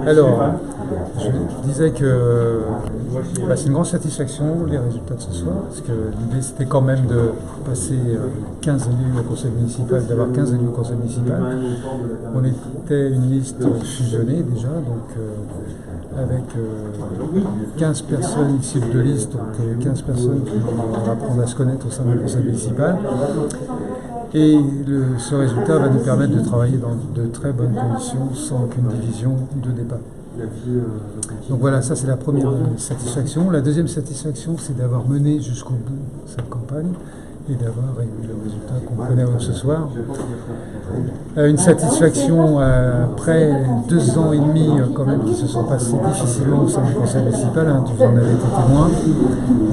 Alors, je disais que c'est une grande satisfaction les résultats de ce soir, parce que l'idée c'était quand même de passer 15 élus au conseil municipal, d'avoir 15 élus au conseil municipal. On était une liste fusionnée déjà, donc avec 15 personnes issues de listes, donc 15 personnes qui vont apprendre à se connaître au sein du conseil municipal. Et ce résultat va nous permettre de travailler dans de très bonnes conditions, sans aucune division de départ. Donc voilà, ça c'est la première satisfaction. La deuxième satisfaction, c'est d'avoir mené jusqu'au bout cette campagne et d'avoir eu le résultat qu'on connaît ce soir. Une satisfaction après 2 ans et demi quand même qui se sont passés difficilement au sein du conseil municipal. Vous en avez été témoin.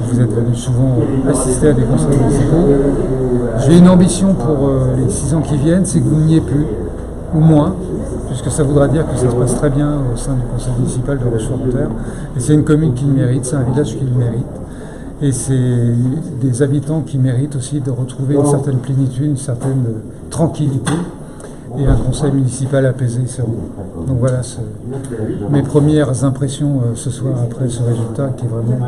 Vous êtes venus souvent assister à des conseils municipaux. J'ai une ambition pour les 6 ans qui viennent, c'est que vous n'y ayez plus, ou moins, puisque ça voudra dire que ça se passe très bien au sein du conseil municipal de Rochefort-en-Terre. Et c'est une commune qui le mérite, c'est un village qui le mérite. Et c'est des habitants qui méritent aussi de retrouver une certaine plénitude, une certaine tranquillité et un conseil municipal apaisé et serein. Donc voilà mes premières impressions ce soir après ce résultat qui est vraiment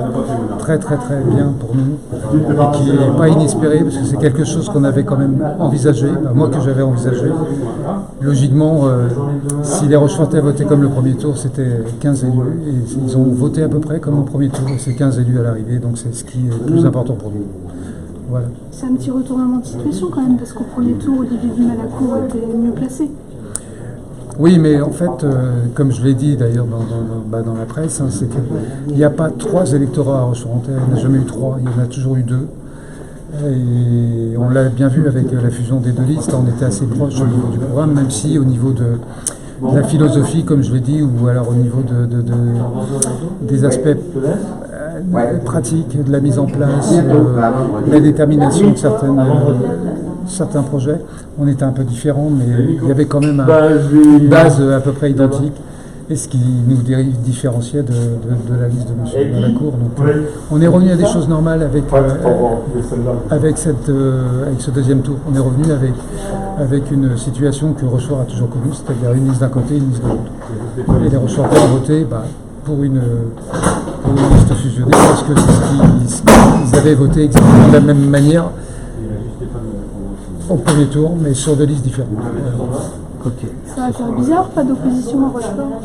très très très bien pour nous et qui n'est pas inespéré parce que c'est quelque chose qu'on avait quand même envisagé, moi que j'avais envisagé. Logiquement, si les Rochefortais votaient comme le premier tour, c'était 15 élus et ils ont voté à peu près comme au premier tour et c'est 15 élus à l'arrivée, donc c'est ce qui est le plus important pour nous. Voilà. C'est un petit retournement de situation quand même, parce qu'au premier tour, Olivier Dumalacour était mieux placé. Oui, mais en fait, comme je l'ai dit d'ailleurs dans la presse, c'est qu'il n'y a pas 3 électorats à Rochefort-en-Terre, il n'y en a jamais eu 3, il y en a toujours eu 2. Et on l'a bien vu avec la fusion des 2 listes, on était assez proche au niveau du programme, même si au niveau de la philosophie, comme je l'ai dit, ou alors au niveau des aspects pratique, de la mise en place, la détermination de certains projets. On était un peu différents, mais il y avait quand même une base à peu près identique, et ce qui nous différenciait de la liste de M. Dumalacour. Donc on est revenu à des choses normales avec ce deuxième tour. On est revenu avec une situation que Rochefort a toujours connue, c'est-à-dire une liste d'un côté et une liste de l'autre. Et les Rochefortais ont voté pour une liste fusionnée parce que c'est ce qu'ils avaient voté exactement de la même manière au premier tour, mais sur 2 listes différentes. Ça va faire bizarre, pas d'opposition à Rochefort.